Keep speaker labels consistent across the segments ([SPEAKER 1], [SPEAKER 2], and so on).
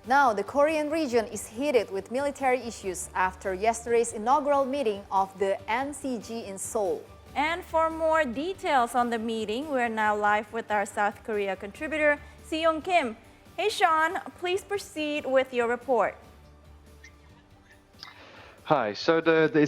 [SPEAKER 1] Now, the Korean region is heated with military issues after yesterday's inaugural meeting of the NCG in Seoul.
[SPEAKER 2] And for more details on the meeting, we're now live with our South Korea contributor, Seong Kim. Hey, Sean, please proceed with your report.
[SPEAKER 3] Hi, so the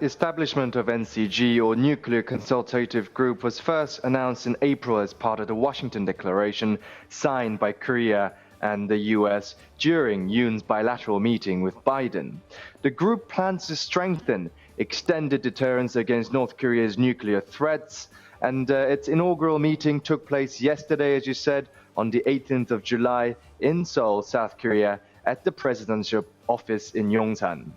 [SPEAKER 3] establishment of NCG, or Nuclear Consultative Group, was first announced in April as part of the Washington Declaration signed by Korea and the US during Yoon's bilateral meeting with Biden. The group plans to strengthen extended deterrence against North Korea's nuclear threats, and its inaugural meeting took place yesterday, as you said, on the 18th of July in Seoul, South Korea, at the presidential office in Yongsan.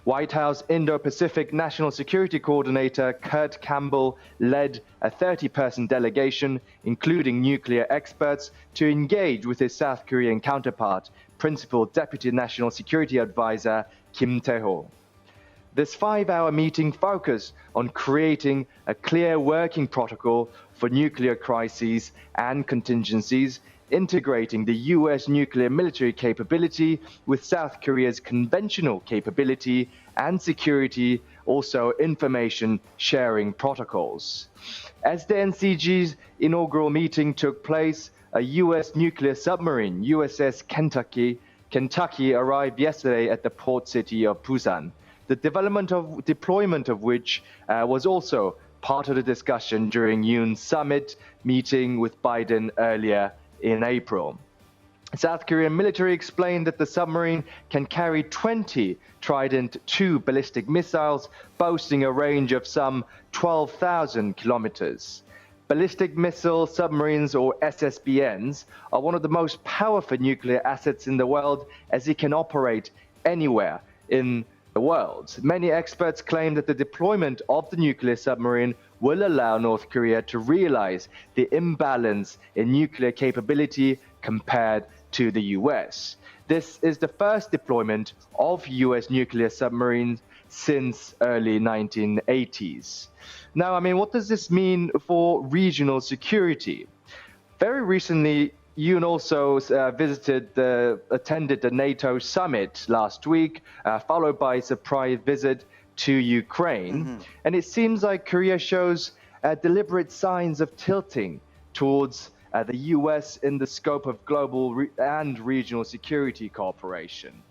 [SPEAKER 3] White House Indo-Pacific National Security Coordinator Kurt Campbell led a 30-person delegation, including nuclear experts, to engage with his South Korean counterpart, Principal Deputy National Security Advisor Kim Tae-ho. This 5-hour meeting focused on creating a clear working protocol for nuclear crises and contingencies, integrating the US nuclear military capability with South Korea's conventional capability and security, also information sharing protocols. As the NCG's inaugural meeting took place, a US nuclear submarine, USS Kentucky, arrived yesterday at the port city of Busan. The deployment of which was also part of the discussion during Yoon's summit meeting with Biden earlier in April. South Korean military explained that the submarine can carry 20 Trident II ballistic missiles, boasting a range of some 12,000 kilometers. Ballistic missile submarines, or SSBNs, are one of the most powerful nuclear assets in the world, as it can operate anywhere in the world. Many experts claim that the deployment of the nuclear submarine will allow North Korea to realize the imbalance in nuclear capability compared to the US. This is the first deployment of US nuclear submarines since early 1980s. Now, what does this mean for regional security? Very recently, Yoon also attended the NATO summit last week, followed by a surprise visit to Ukraine. And it seems like Korea shows deliberate signs of tilting towards the US in the scope of global and regional security cooperation.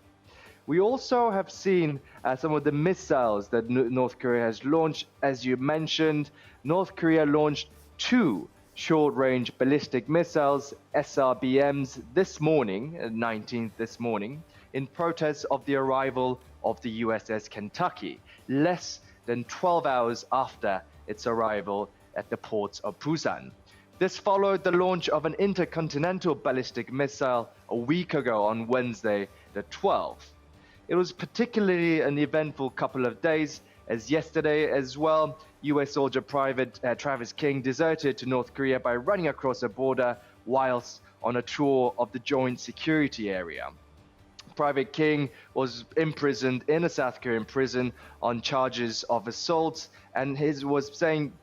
[SPEAKER 3] We also have seen some of the missiles that North Korea has launched. As you mentioned, North Korea launched 2 short-range ballistic missiles, SRBMs, this morning, 19th this morning, in protest of the arrival of the USS Kentucky, less than 12 hours after its arrival at the ports of Busan. This followed the launch of an intercontinental ballistic missile a week ago on Wednesday, the 12th. It was particularly an eventful couple of days, as yesterday as well, US soldier Private Travis King deserted to North Korea by running across the border whilst on a tour of the joint security area. Private King was imprisoned in a South Korean prison on charges of assault, and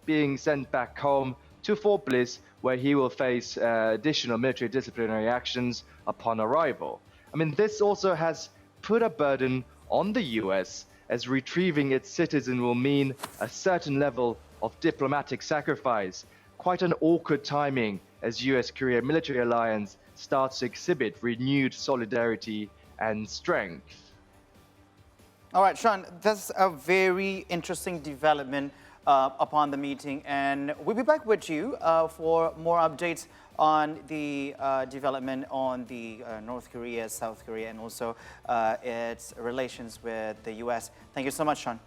[SPEAKER 3] being sent back home to Fort Bliss, where he will face additional military disciplinary actions upon arrival. This also has put a burden on the US, as retrieving its citizen will mean a certain level of diplomatic sacrifice. Quite an awkward timing as US-Korea military alliance starts to exhibit renewed solidarity and strength.
[SPEAKER 4] All right, Sean, that's a very interesting development upon the meeting, and we'll be back with you for more updates on the development on the North Korea, South Korea, and also its relations with the US. Thank you so much, Sean.